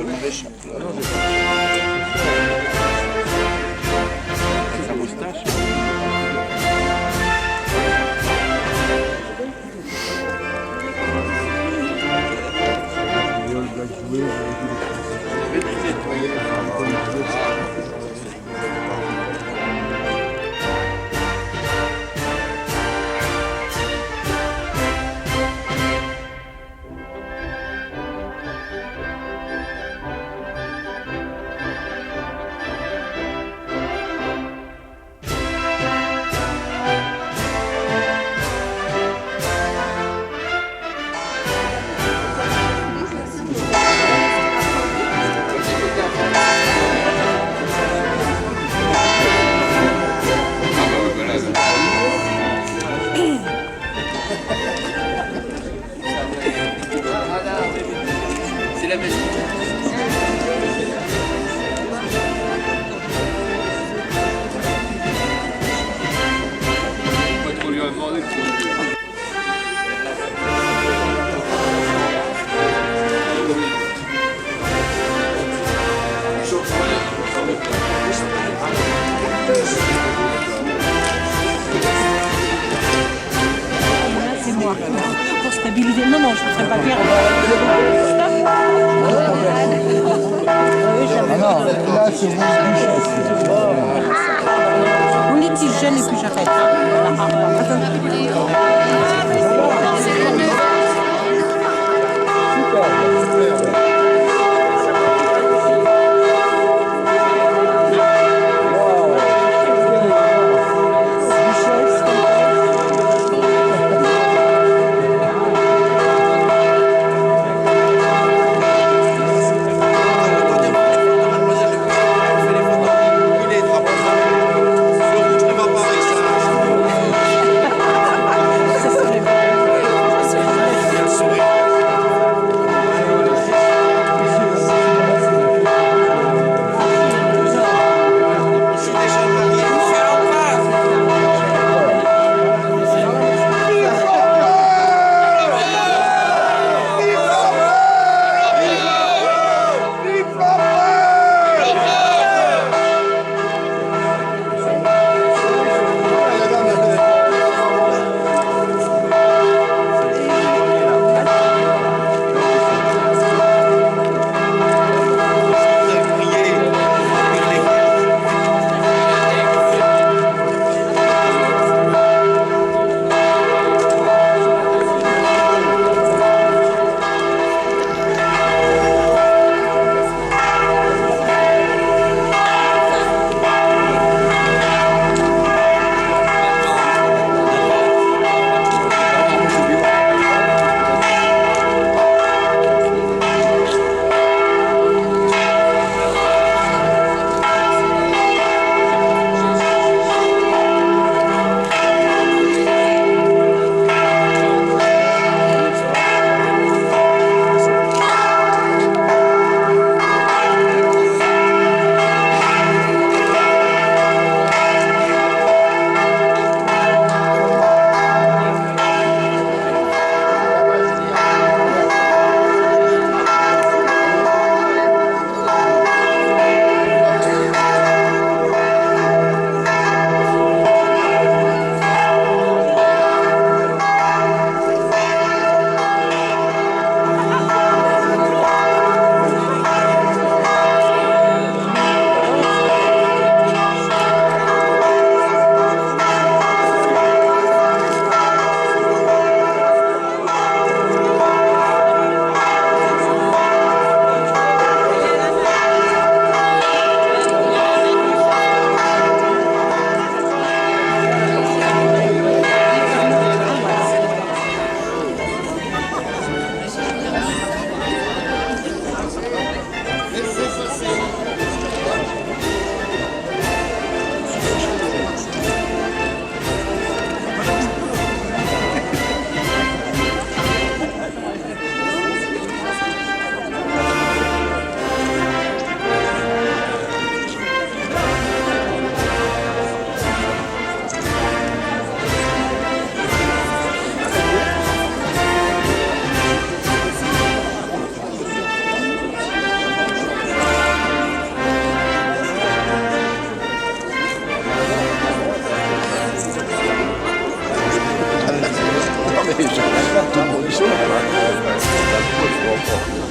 Mauvais champion. Avec sa moustache. C'est la maison. Pas trop lui demander. C'est moi. Pour stabiliser. Non, non, je ne serais pas bien. Ah non, là c'est On litige jeune et puis j'arrête.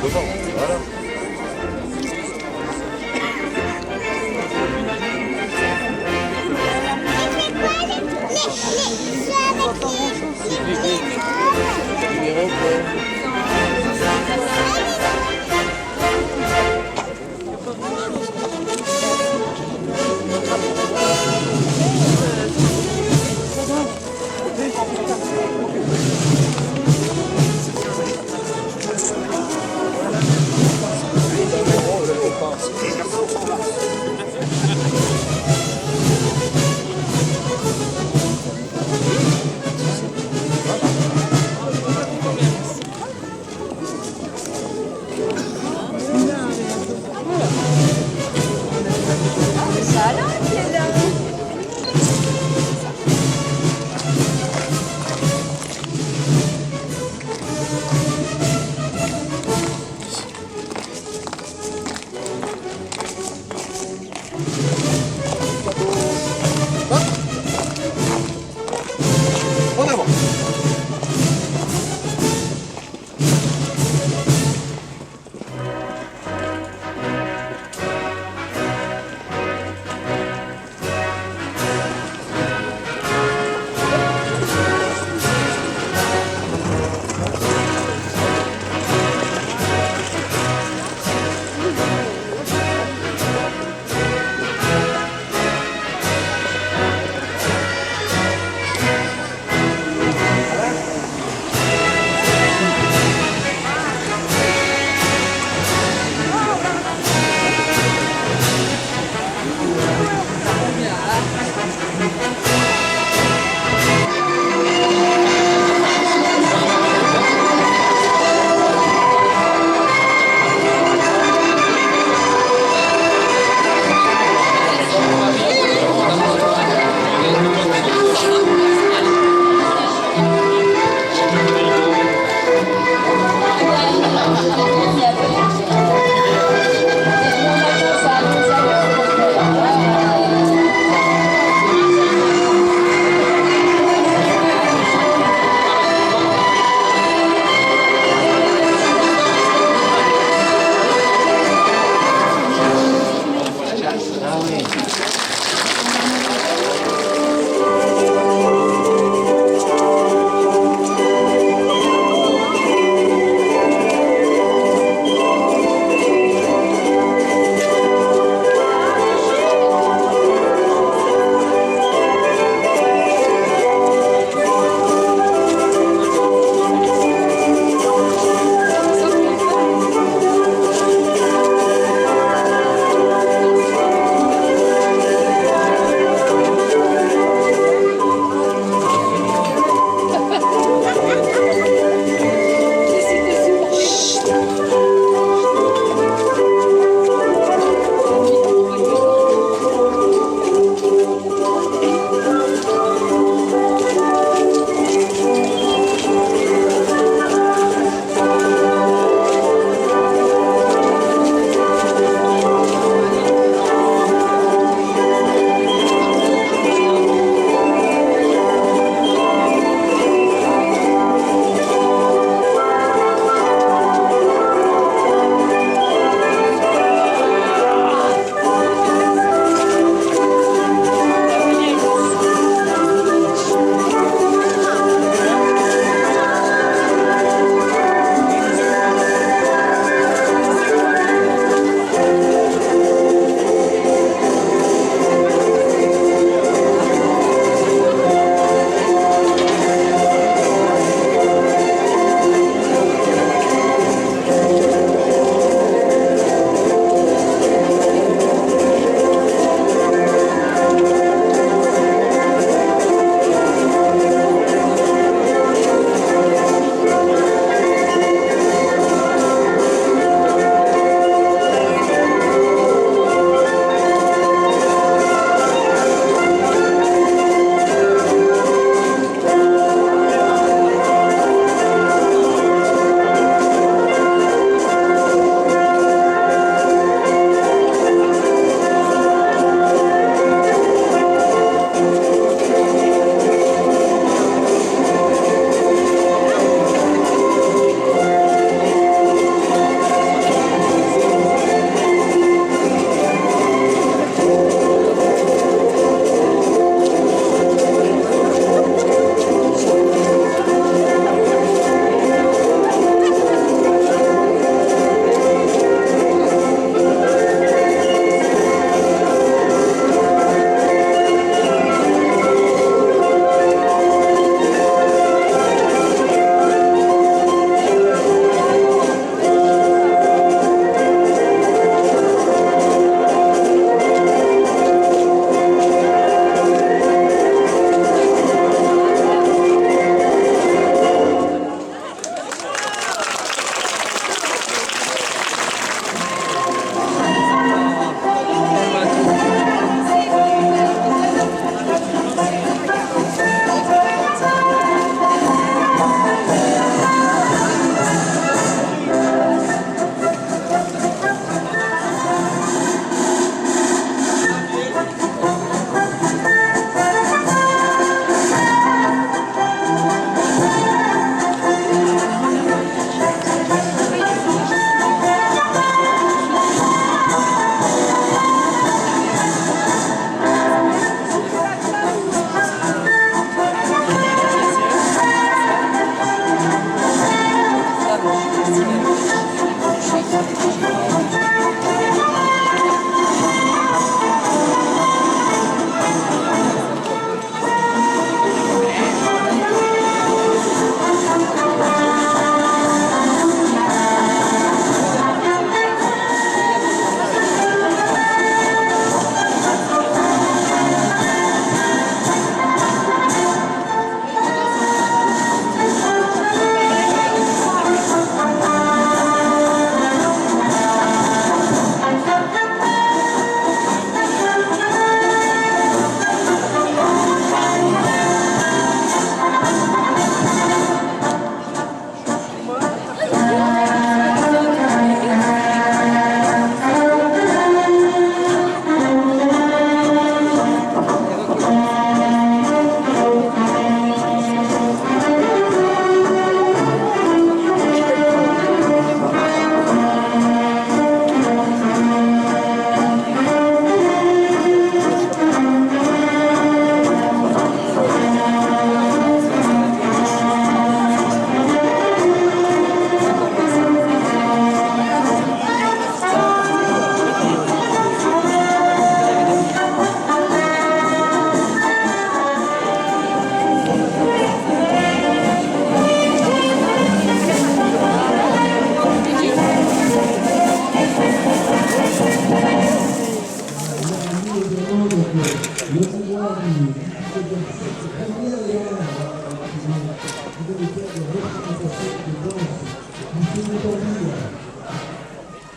simplement. Voilà. Numéro quoi?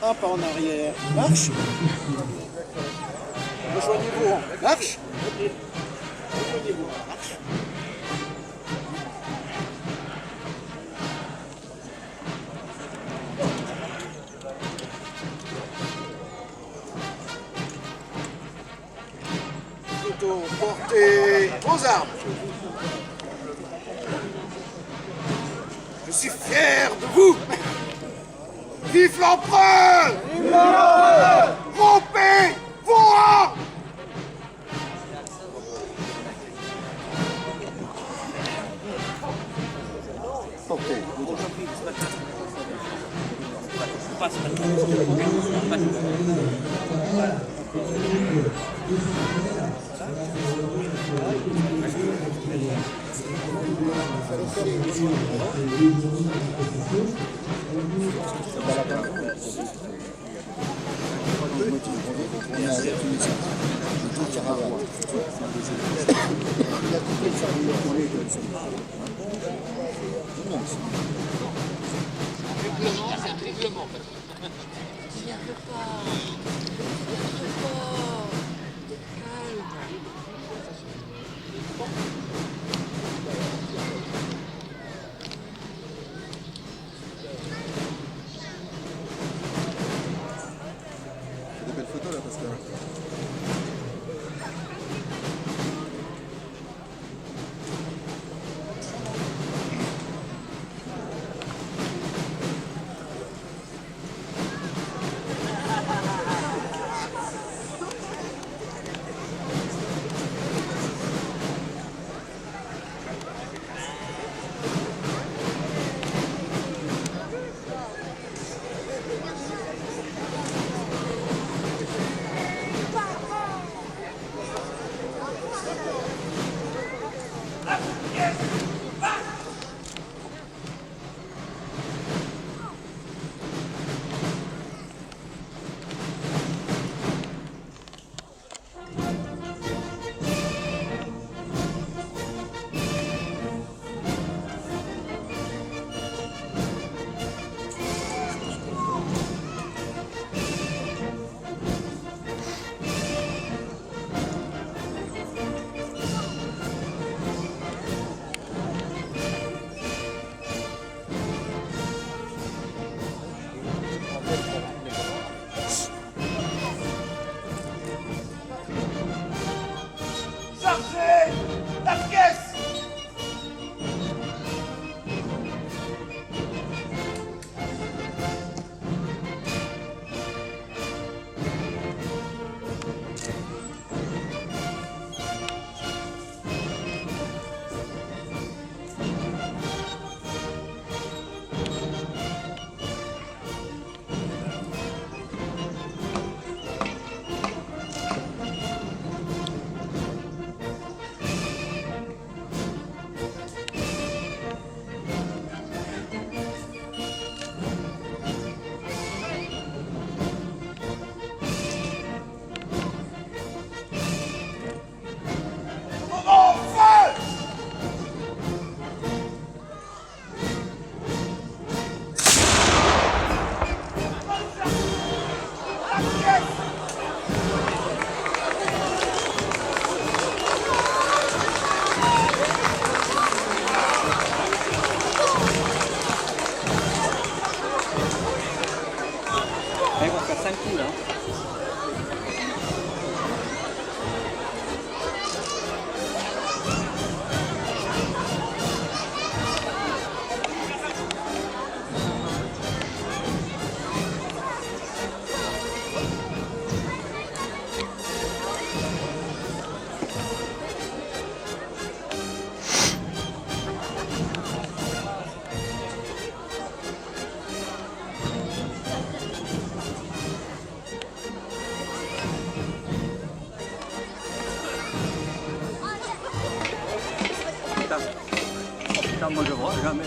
Un pas en arrière. Marche. Rejoignez-vous. Marche. Rejoignez-vous. Marche. Plutôt portez vos armes. Je suis fier de vous. Vive l'empereur! Vive l'empereur! Rompez vos rangs! Des belles photos là parce que... 5 coups là. Putain, moi je vois jamais.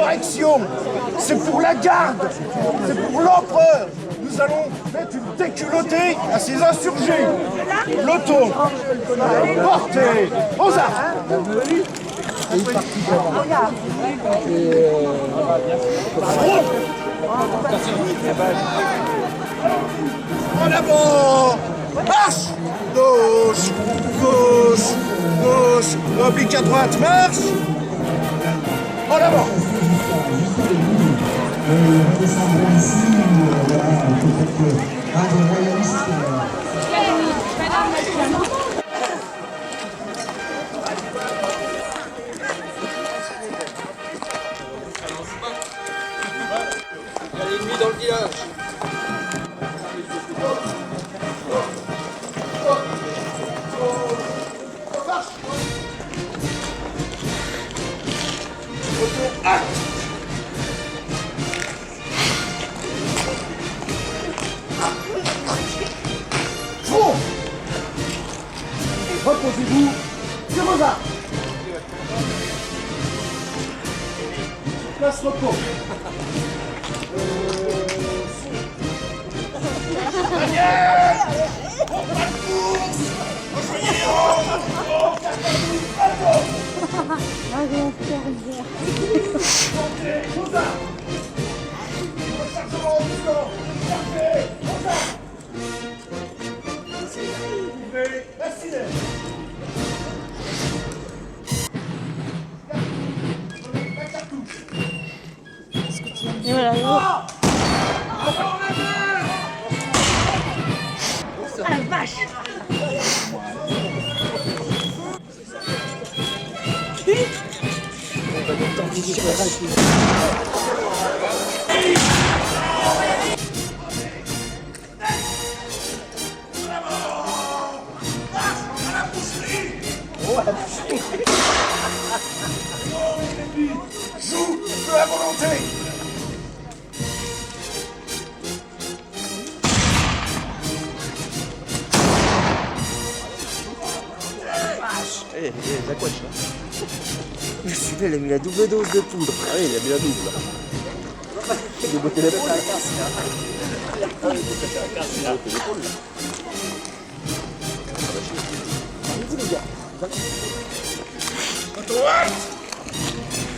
l'insurrection, c'est pour la garde, c'est pour l'empereur. Nous allons mettre une déculottée à ces insurgés. L'auto, portez aux armes. En avant! Marche! Gauche, gauche, gauche, oblique à droite, marche! En avant! Il y a l'ennemi dans le village. Front! Reposez-vous sur vos armes. Place repos. Et voilà. Ah la vache! Joue de la volonté. Celui-là, il a mis la double dose de poudre. Ah oui, il a mis la double. Il a botté l'épaule.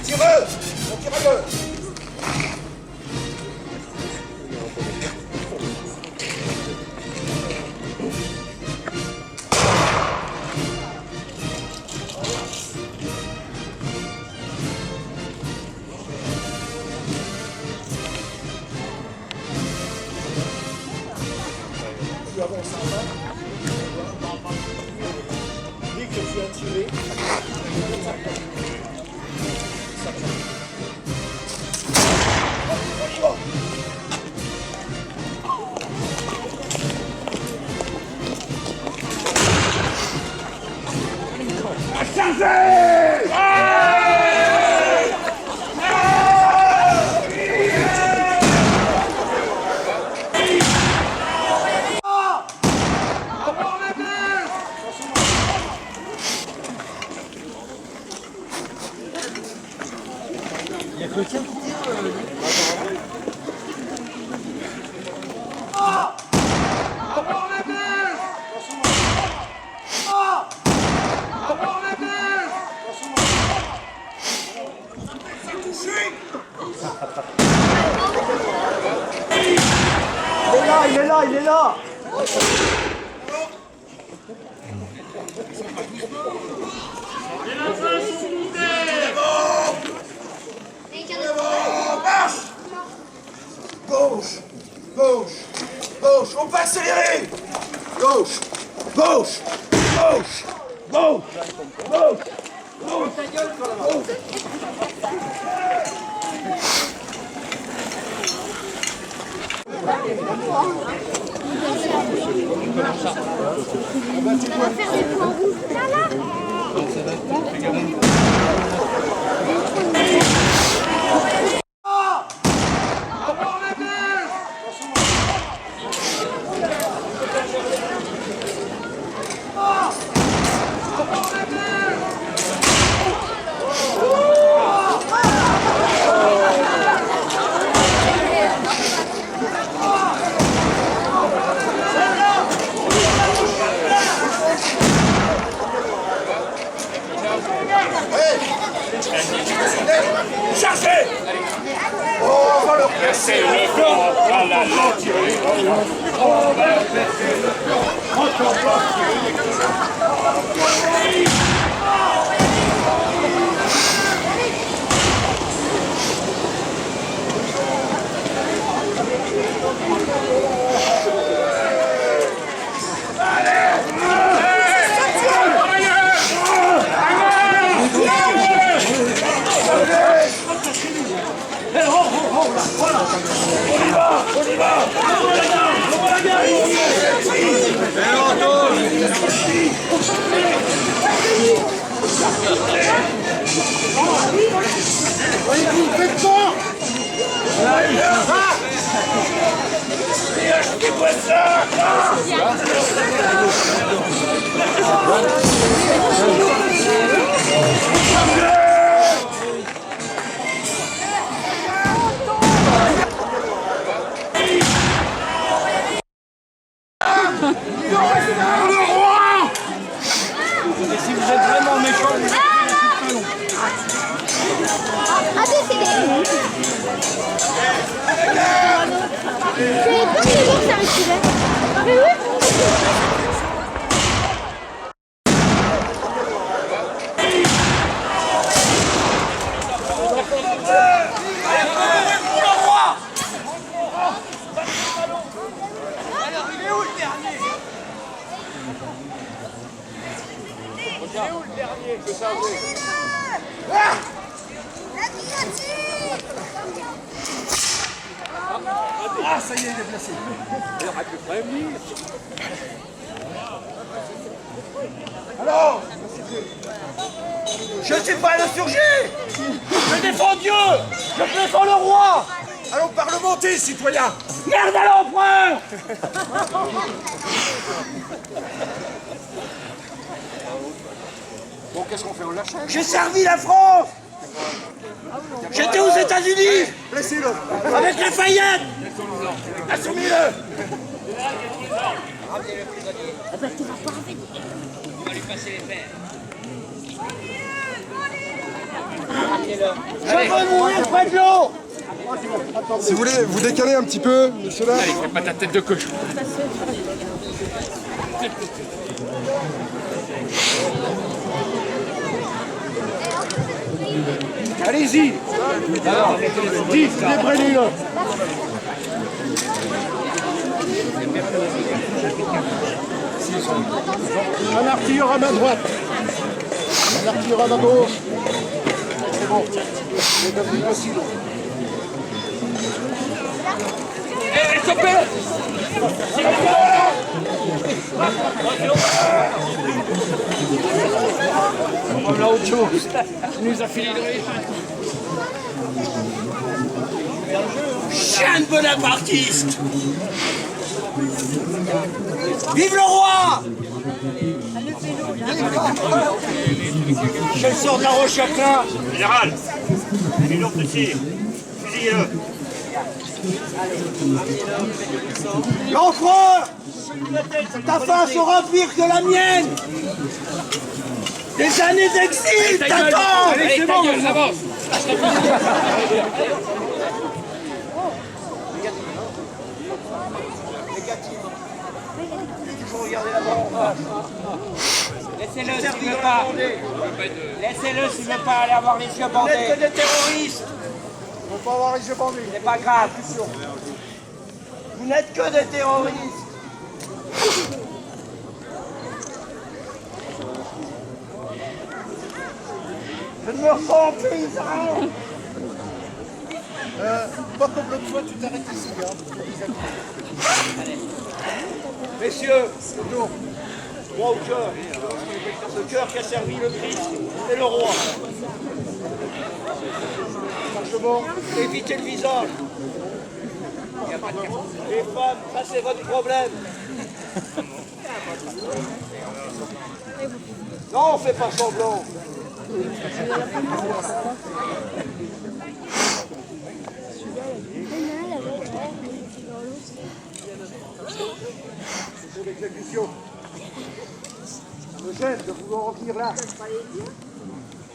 Tireux, on tire à gauche. Dès que tu as tiré, Il est là. marche. Gauche, gauche, gauche, on peut accélérer. Gauche, gauche, gauche, gauche, gauche, gauche. On va faire des points rouges. Là, là. Si vous êtes vraiment méchant, vous Ah, c'est pas toujours ça me suivait. Mais oui. Ah, ça y est, il est placé. Alors, je ne suis pas un insurgé. Je défends Dieu. Je défends le roi. Allons parlementer, citoyens. Merde à l'empereur. Bon, qu'est-ce qu'on fait? On l'achète? J'ai servi la France. J'étais aux États-Unis. Laissez-le. Avec Lafayette. Assumez-le. On va lui passer les fers. Je veux mourir près de l'eau. Si vous voulez, vous décalez un petit peu, monsieur là. Allez, fais pas ta tête de cochon. Allez-y. Dis, débranez-le. Un artilleur à ma droite. Un artilleur à ma gauche. C'est bon. C'est devenu possible. Eh, stoppez! On a autre chose. Il nous a filé le riz. Chien de bonapartiste. Vive le roi. Je sors de la roche à plein. Général, les lourds de tir, fusillez-le. L'empereur, ta fin sera pire que la mienne. Des années d'exil t'attendent. Allez, c'est bon, on avance. Laissez-le s'il veut pas. Laissez-le s'il veut pas aller avoir les yeux Vous bandés. n'êtes que des terroristes. On peut avoir les yeux bandés. C'est pas grave. Vous n'êtes que des terroristes. Je ne me rends paysan. Pas comme l'autre fois, tu t'arrêtes ici. Messieurs, droit au cœur. Ce cœur qui a servi le Christ et le roi. Franchement, évitez le visage. Les femmes, ça c'est votre problème. Non, on fait pas semblant. C'est l'exécution. Ça me gêne de vouloir en venir là.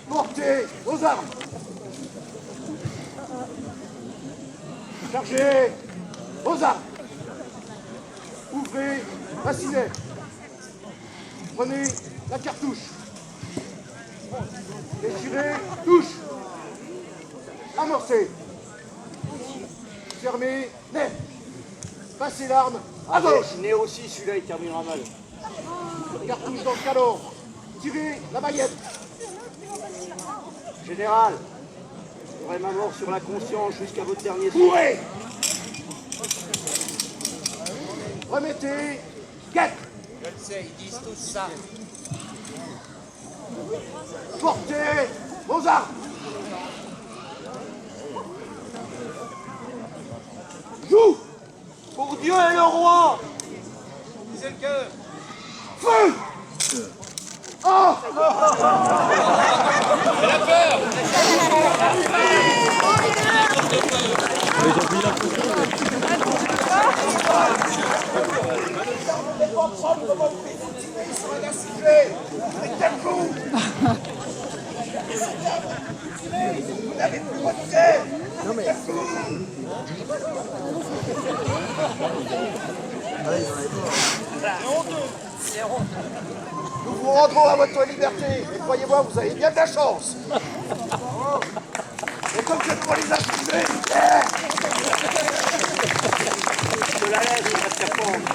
Portez vos armes. Chargez vos armes. ouvrez la cinet. Prenez la cartouche. Déchirez, touche. Amorcez. Fermez, net. Passez l'arme à gauche. Né aussi, celui-là, il terminera mal. Cartouche dans le canon. Tirez la baguette. Général, j'aurai ma mort sur la conscience jusqu'à votre dernier souffle. Bourrez. Remettez. Guette. Je le sais, ils disent tous ça. Portez vos armes. Joue. Pour Dieu et le roi! C'est le cœur. Feu. Oh. Nous vous rendrons à votre liberté. Et croyez-moi, vous avez bien de la chance. Et comme je dois les accuser, Je la laisse, la serpente.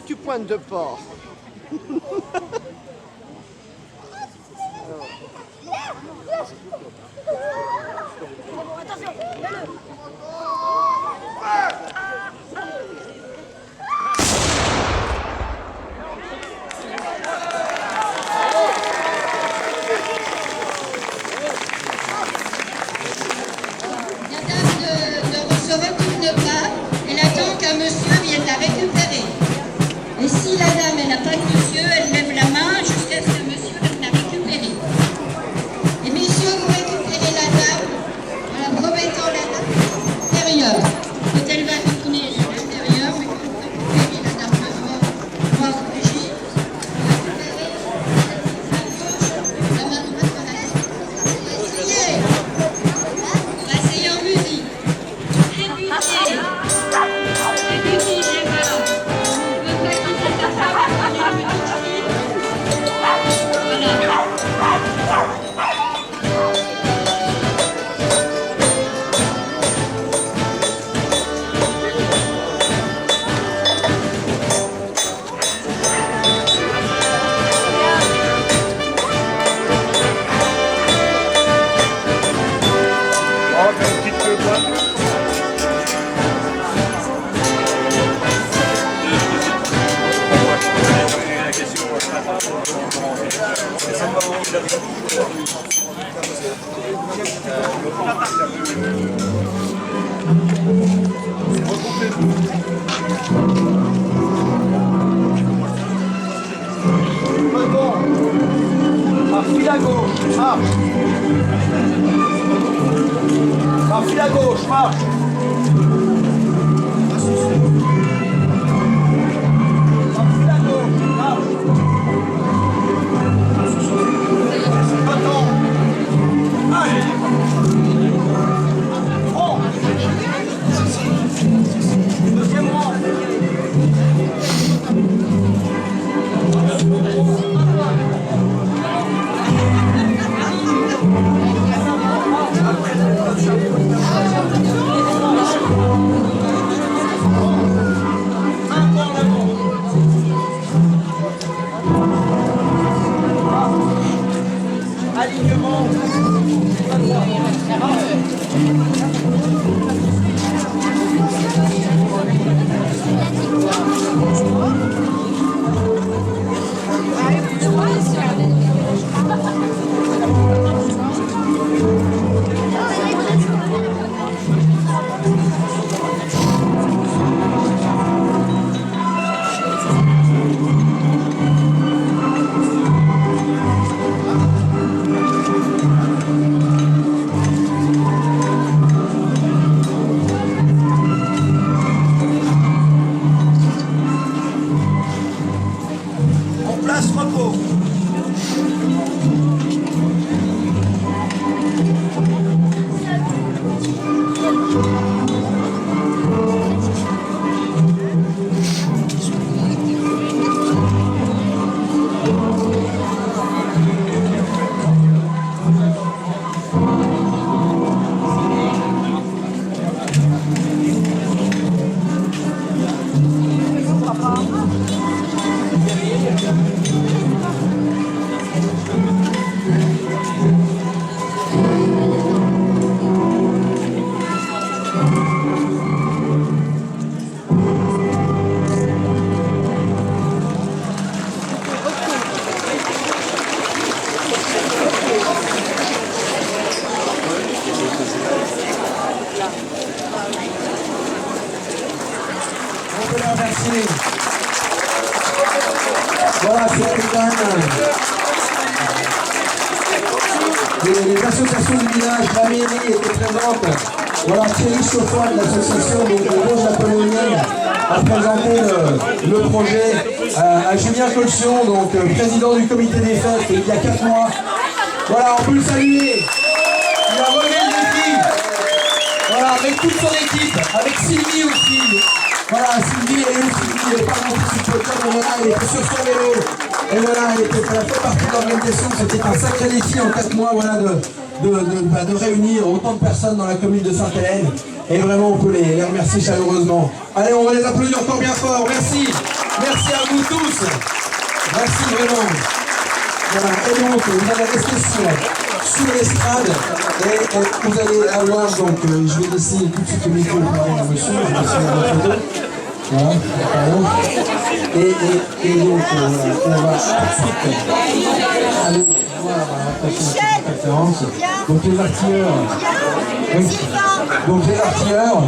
Tu pointes de porc. Se retourne pas, elle attend qu'un monsieur vienne la récupérer. Et si la dame elle n'a pas de monsieur, elle lève la main jusqu'à ce que monsieur vienne la récupérer. Et messieurs, vous récupérez la dame en la remettant la dame à l'intérieur. Quand elle va tourner à l'intérieur, mais quand vous récupérez la dame devant, voir le régime, vous récupérez la main droite dans la tête. Essayez. Essayez en musique. File à gauche, marche. File à gauche, marche. File à gauche, marche. Attends. Allez. Prends. Deuxième rang. Alignement. Voilà, c'est les associations du village, la mairie était présente. Voilà, Thierry Chauffard de l'association des Roses Napoléoniennes a présenté le projet à Julien Colchion, donc président du comité des fêtes, il y a 4 mois. Voilà, on peut le saluer. Il a relevé le défi. Voilà, avec toute son équipe, avec Sylvie aussi. Voilà, Sylvie, elle est où Sylvie? Elle n'est pas montée sur le podium, mais voilà, elle était sur son vélo. Et voilà, elle fait partie de l'organisation. C'était un sacré défi en 4 mois, voilà, de réunir autant de personnes dans la commune de Sainte-Hélène. Et vraiment, on peut les remercier chaleureusement. Allez, on va les applaudir encore bien fort. Merci. Merci à vous tous. Merci vraiment. Voilà. Et donc, vous allez rester sur l'estrade. Et vous allez avoir, donc, je vais laisser tout de suite le micro au monsieur. Je vais laisser la photo. Voilà, et donc, on va tout de suite aller voir la prochaine conférence. Donc les artilleurs,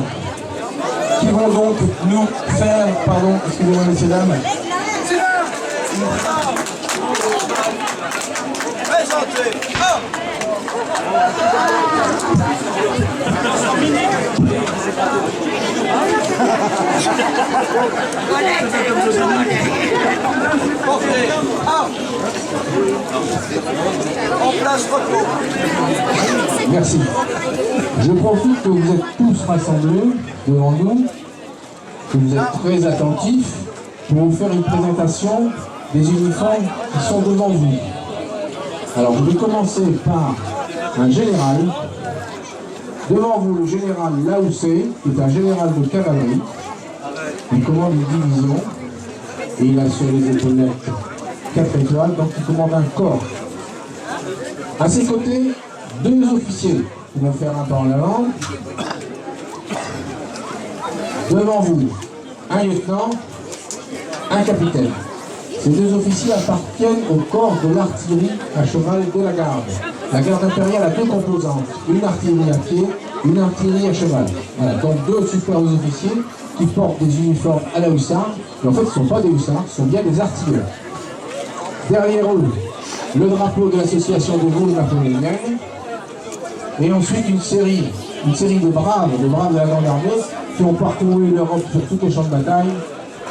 qui vont donc nous faire, pardon, excusez-moi messieurs dames. Merci. Je profite que vous êtes tous rassemblés devant nous, que vous êtes très attentifs pour vous faire une présentation des uniformes qui sont devant vous. Alors, je vais commencer par un général. Devant vous, le général Laoussé, qui est un général de cavalerie. Il commande une division et il a sur les épaulettes 4 étoiles, donc il commande un corps. À ses côtés, 2 officiers qui vont faire un pas en avant. Devant vous, un lieutenant, un capitaine. Ces 2 officiers appartiennent au corps de l'artillerie à cheval de la garde. La garde impériale a 2 composantes, une artillerie à pied, une artillerie à cheval. Voilà, donc 2 super officiers qui portent des uniformes à la hussarde, mais en fait ce ne sont pas des hussards, ce sont bien des artilleurs. Derrière eux, le drapeau de l'association de Gaulle napoléonienne, et ensuite une série de braves de la Grande Armée qui ont parcouru l'Europe sur tous les champs de bataille.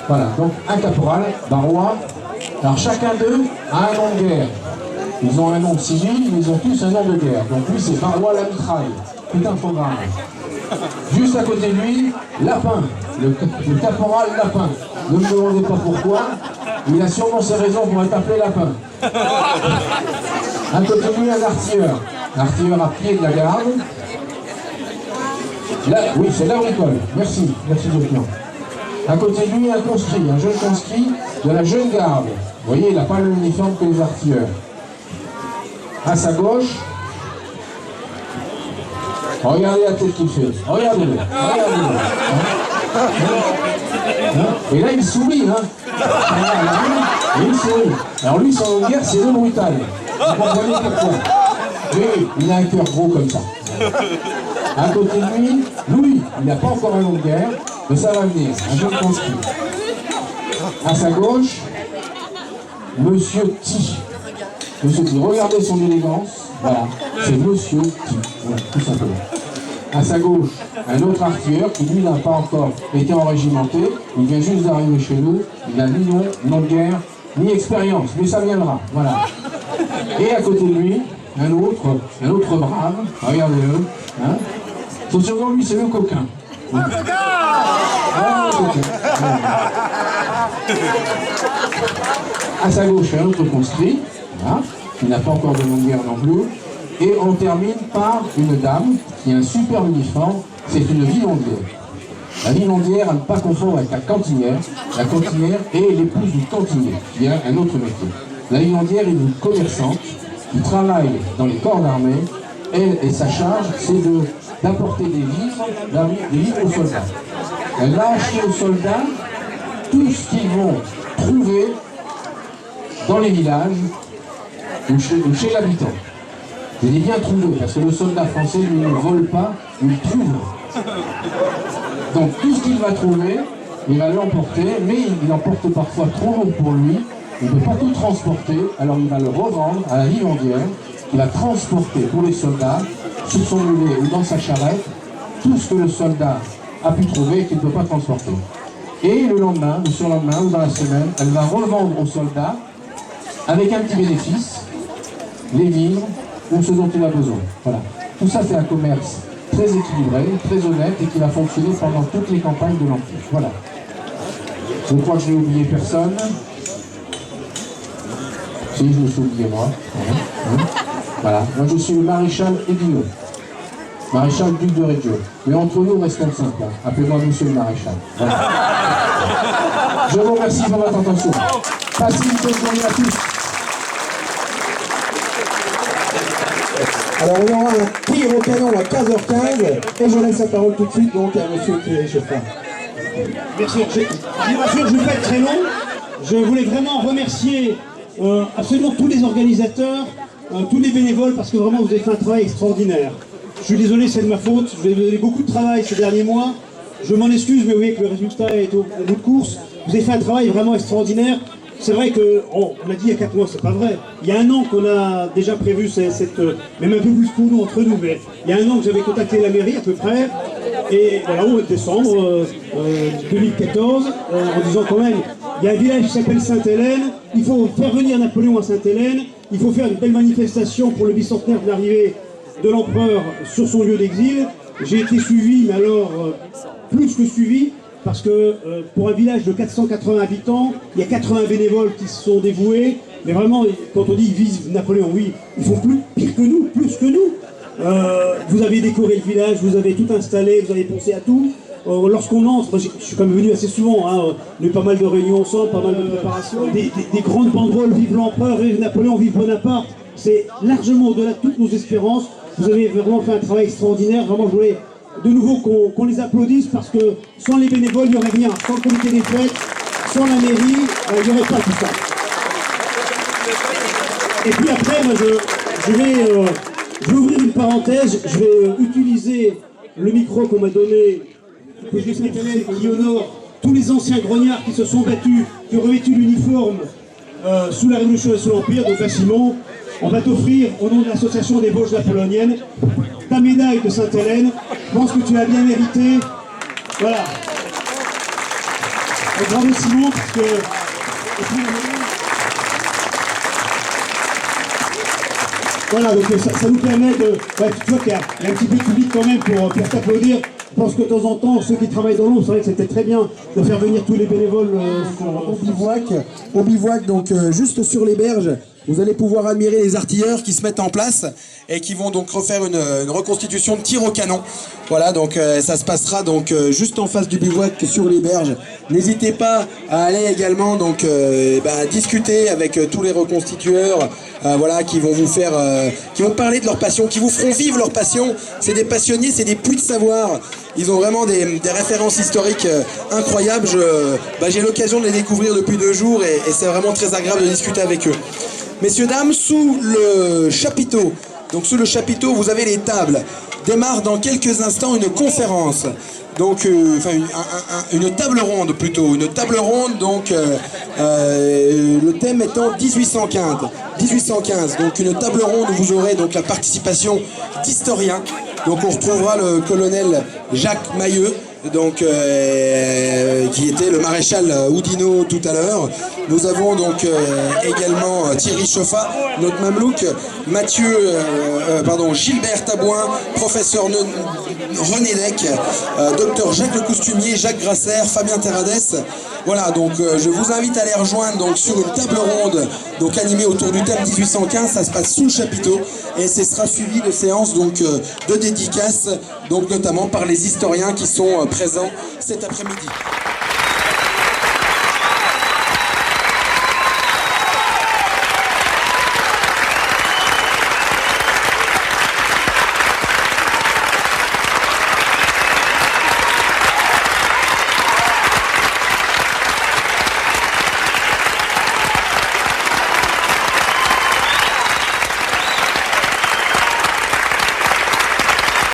Voilà, donc un caporal, Barrois. Alors chacun d'eux a un nom de guerre. Ils ont un nom civil, mais ils ont tous un nom de guerre. Donc lui c'est Barrois la mitraille, tout un programme. Juste à côté de lui, Lapin, le caporal Lapin. Ne me demandez pas pourquoi, il a sûrement ses raisons pour être appelé Lapin. À côté de lui, un artilleur. L'artilleur à pied de la garde. Là, oui, c'est l'abricole. Merci lieutenant. À côté de lui, un conscrit, un jeune conscrit de la jeune garde. Vous voyez, il n'a pas le même uniforme que les artilleurs. À sa gauche, regardez la tête qu'il fait. Regardez-le. Et là, il sourit, hein. Et il sourit. Alors lui, son guerre, c'est le brutal. Vous comprenez pourquoi? Oui, il a un cœur gros comme ça. À côté de lui, Louis, il n'a pas encore un nom de guerre, mais ça va venir, un jeune conscrit. À sa gauche, Monsieur T. Monsieur T. Regardez son élégance, voilà, c'est Monsieur T. Voilà, tout simplement. À sa gauche, un autre artilleur qui lui n'a pas encore été enrégimenté, il vient juste d'arriver chez nous, il n'a ni nom de guerre, ni expérience, mais ça viendra, voilà. Et à côté de lui, un autre brave, regardez-le, hein. Son surnom, lui, c'est le coquin. Ah, le coquin. À sa gauche, un autre conscrit, voilà, qui n'a pas encore de nom de guerre non plus. Et on termine par une dame qui a un super uniforme, c'est une vivandière. La vivandière, à ne pas confondre avec la cantinière. La cantinière est l'épouse du cantinier, qui a un autre métier. La vivandière est une commerçante qui travaille dans les corps d'armée. Elle et sa charge, c'est d'apporter des vivres aux soldats. Elle va acheter aux soldats tout ce qu'ils vont trouver dans les villages ou chez l'habitant. Je dis bien trouver, parce que le soldat français, lui, ne vole pas, il trouve. Donc tout ce qu'il va trouver, il va l'emporter, mais il emporte parfois trop long pour lui, il ne peut pas tout transporter, alors il va le revendre à la vivandière, qui va transporter pour les soldats, sur son mulet ou dans sa charrette, tout ce que le soldat a pu trouver et qu'il ne peut pas transporter. Et le lendemain, le surlendemain ou dans la semaine, elle va revendre aux soldats, avec un petit bénéfice, les vivres, ou ce dont il a besoin. Voilà. Tout ça, c'est un commerce très équilibré, très honnête et qui va fonctionner pendant toutes les campagnes de l'Empire. Voilà. Je crois que je n'ai oublié personne. Si, je me suis oublié moi. Voilà. Moi, je suis le maréchal Edino. maréchal duc de Reggio. Mais entre nous, restons simples. Hein. Appelez-moi monsieur le maréchal. Voilà. Je vous remercie pour votre attention. Passez une bonne journée à tous. Alors on aura un tir au canon à 15h15 et je laisse la parole tout de suite donc à monsieur Thierry Chauffard. Merci. Je vous rassure, je ne vais pas être très long. Je voulais vraiment remercier absolument tous les organisateurs, tous les bénévoles, parce que vraiment vous avez fait un travail extraordinaire. Je suis désolé, c'est de ma faute. Je vous ai donné beaucoup de travail ces derniers mois. Je m'en excuse, mais vous voyez que le résultat est au bout de course. Vous avez fait un travail vraiment extraordinaire. C'est vrai que, on l'a dit il y a 4 mois, c'est pas vrai. Il y a un an qu'on a déjà prévu même un peu plus pour nous, entre nous, mais il y a un an que j'avais contacté la mairie à peu près, et voilà, au mois de décembre 2014, en disant quand même, il y a un village qui s'appelle Sainte-Hélène, il faut faire venir Napoléon à Sainte-Hélène, il faut faire une belle manifestation pour le bicentenaire de l'arrivée de l'empereur sur son lieu d'exil. J'ai été suivi, mais alors plus que suivi, parce que pour un village de 480 habitants, il y a 80 bénévoles qui se sont dévoués, mais vraiment, quand on dit qu'ils visent Napoléon, oui, ils font pire que nous, plus que nous. Vous avez décoré le village, vous avez tout installé, vous avez pensé à tout. Lorsqu'on entre, je suis quand même venu assez souvent, hein, on a eu pas mal de réunions ensemble, pas mal de préparations, des grandes banderoles, vive l'empereur, vive Napoléon, vive Bonaparte. C'est largement au-delà de toutes nos espérances. Vous avez vraiment fait un travail extraordinaire. Vraiment, je voulais de nouveau qu'on les applaudisse, parce que sans les bénévoles, il n'y aurait rien. Sans le comité des fêtes, sans la mairie, il n'y aurait pas tout ça. Et puis après, moi, je vais ouvrir une parenthèse. Je vais utiliser le micro qu'on m'a donné, que je Sainte-Hélène, qui honore tous les anciens grognards qui se sont battus, qui ont revêtu l'uniforme sous la Révolution et sous l'Empire. Donc à Simon, on va t'offrir, au nom de l'association des Vosges napoléoniennes, ta médaille de Sainte-Hélène. Je pense que tu l'as bien mérité. Voilà. Et bravo Simon, parce que... Voilà, donc ça nous permet de... Ouais, tu vois qu'il y a un petit peu de public quand même pour t'applaudir. Je pense que de temps en temps, ceux qui travaillent dans l'eau, c'est vrai que c'était très bien de faire venir tous les bénévoles au bivouac, donc juste sur les berges. Vous allez pouvoir admirer les artilleurs qui se mettent en place et qui vont donc refaire une reconstitution de tir au canon. Voilà, donc ça se passera donc juste en face du bivouac sur les berges. N'hésitez pas à aller également donc discuter avec tous les reconstitueurs, voilà, qui vont vous faire, qui vont parler de leur passion, qui vous feront vivre leur passion. C'est des passionnés, c'est des puits de savoir. Ils ont vraiment des références historiques incroyables. J'ai l'occasion de les découvrir depuis 2 jours et c'est vraiment très agréable de discuter avec eux. Messieurs, dames, sous le chapiteau, vous avez les tables. Démarre dans quelques instants une conférence. Donc, une table ronde plutôt. Une table ronde, donc, le thème étant 1815. 1815, donc une table ronde où vous aurez donc la participation d'historiens. Donc on retrouvera le colonel Jacques Mailleux, donc, qui était le maréchal Oudinot tout à l'heure. Nous avons donc également Thierry Chauffard, notre mamelouk, Gilbert Tabouin, professeur René Lec, docteur Jacques Le Coustumier, Jacques Grasser, Fabien Terrades. Voilà, donc je vous invite à les rejoindre donc, sur une table ronde donc, animée autour du thème 1815. Ça se passe sous le chapiteau et ce sera suivi de séances donc, de dédicaces, donc, notamment par les historiens qui sont présents cet après-midi.